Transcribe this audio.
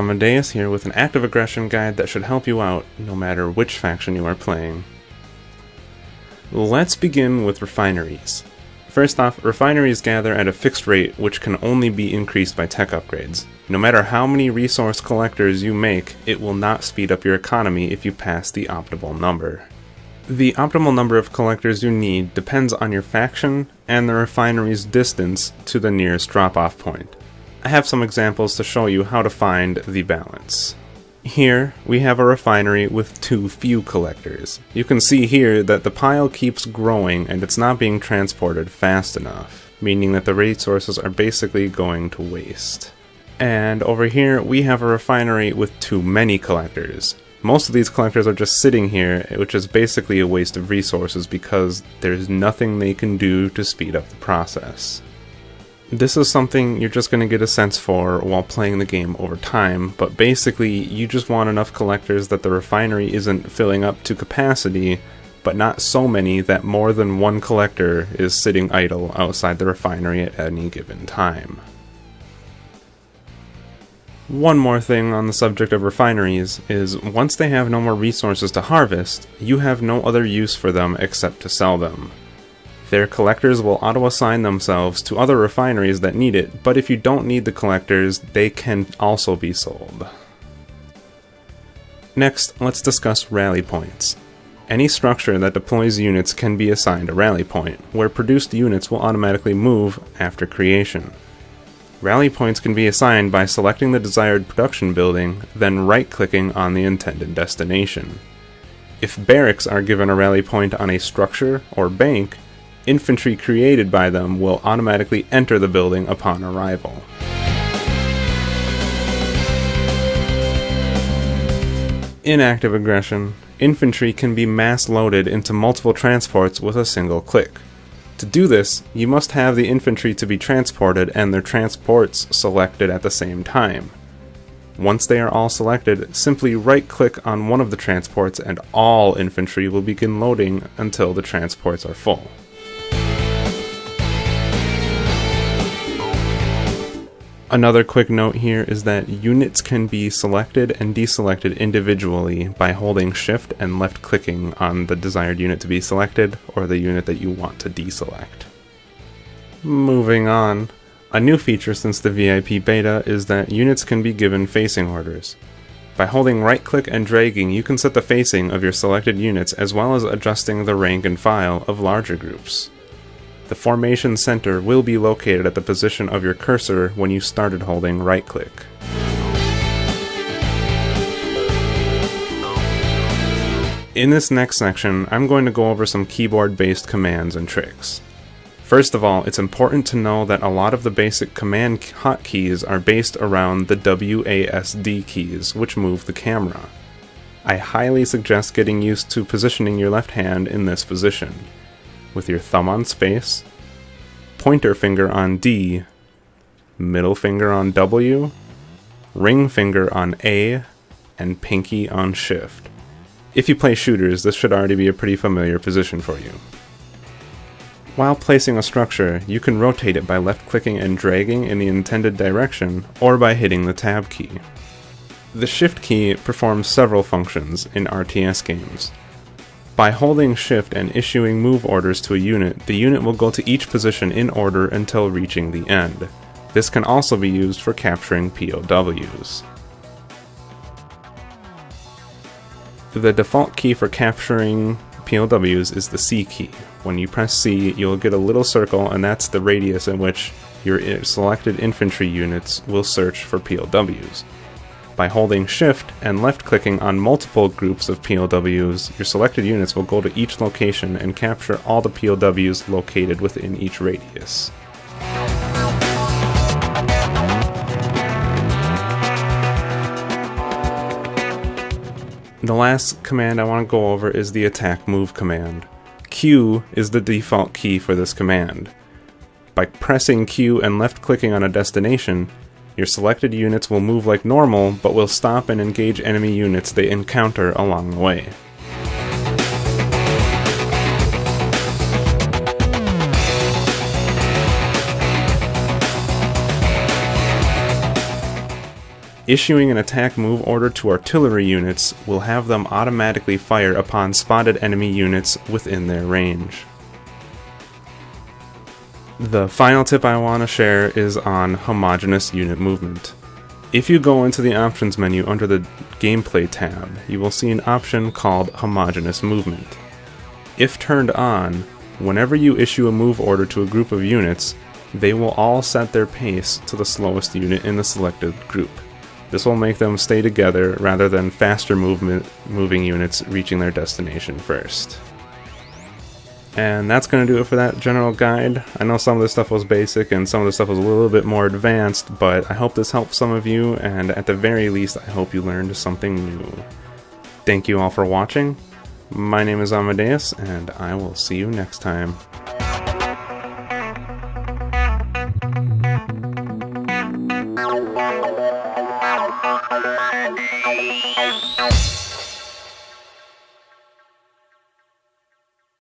Amadeus here with an active aggression guide that should help you out no matter which faction you are playing. Let's begin with refineries. First off, refineries gather at a fixed rate which can only be increased by tech upgrades. No matter how many resource collectors you make, it will not speed up your economy if you pass the optimal number. The optimal number of collectors you need depends on your faction and the refinery's distance to the nearest drop-off point. I have some examples to show you how to find the balance. Here, we have a refinery with too few collectors. You can see here that the pile keeps growing and it's not being transported fast enough, meaning that the resources are basically going to waste. And over here, we have a refinery with too many collectors. Most of these collectors are just sitting here, which is basically a waste of resources because there's nothing they can do to speed up the process. This is something you're just going to get a sense for while playing the game over time, but basically you just want enough collectors that the refinery isn't filling up to capacity, but not so many that more than one collector is sitting idle outside the refinery at any given time. One more thing on the subject of refineries is once they have no more resources to harvest, you have no other use for them except to sell them. Their collectors will auto-assign themselves to other refineries that need it, but if you don't need the collectors, they can also be sold. Next, let's discuss rally points. Any structure that deploys units can be assigned a rally point, where produced units will automatically move after creation. Rally points can be assigned by selecting the desired production building, then right-clicking on the intended destination. If barracks are given a rally point on a structure or bank, infantry created by them will automatically enter the building upon arrival. In active aggression, infantry can be mass-loaded into multiple transports with a single click. To do this, you must have the infantry to be transported and their transports selected at the same time. Once they are all selected, simply right-click on one of the transports and all infantry will begin loading until the transports are full. Another quick note here is that units can be selected and deselected individually by holding shift and left clicking on the desired unit to be selected or the unit that you want to deselect. Moving on, a new feature since the VIP beta is that units can be given facing orders. By holding right click and dragging, you can set the facing of your selected units as well as adjusting the rank and file of larger groups. The formation center will be located at the position of your cursor when you started holding right-click. In this next section, I'm going to go over some keyboard-based commands and tricks. First of all, it's important to know that a lot of the basic command hotkeys are based around the WASD keys, which move the camera. I highly suggest getting used to positioning your left hand in this position, with your thumb on space, pointer finger on D, middle finger on W, ring finger on A, and pinky on shift. If you play shooters, this should already be a pretty familiar position for you. While placing a structure, you can rotate it by left-clicking and dragging in the intended direction, or by hitting the tab key. The shift key performs several functions in RTS games. By holding shift and issuing move orders to a unit, the unit will go to each position in order until reaching the end. This can also be used for capturing POWs. The default key for capturing POWs is the C key. When you press C, you'll get a little circle, and that's the radius in which your selected infantry units will search for POWs. By holding shift and left-clicking on multiple groups of POWs, your selected units will go to each location and capture all the POWs located within each radius. The last command I want to go over is the attack move command. Q is the default key for this command. By pressing Q and left-clicking on a destination, your selected units will move like normal, but will stop and engage enemy units they encounter along the way. Issuing an attack move order to artillery units will have them automatically fire upon spotted enemy units within their range. The final tip I want to share is on homogeneous unit movement. If you go into the options menu under the gameplay tab, you will see an option called homogeneous movement. If turned on, whenever you issue a move order to a group of units, they will all set their pace to the slowest unit in the selected group. This will make them stay together rather than faster moving units reaching their destination first. And that's going to do it for that general guide. I know some of this stuff was basic and some of this stuff was a little bit more advanced, but I hope this helped some of you, and at the very least I hope you learned something new. Thank you all for watching. My name is Amadeus, and I will see you next time. Wow.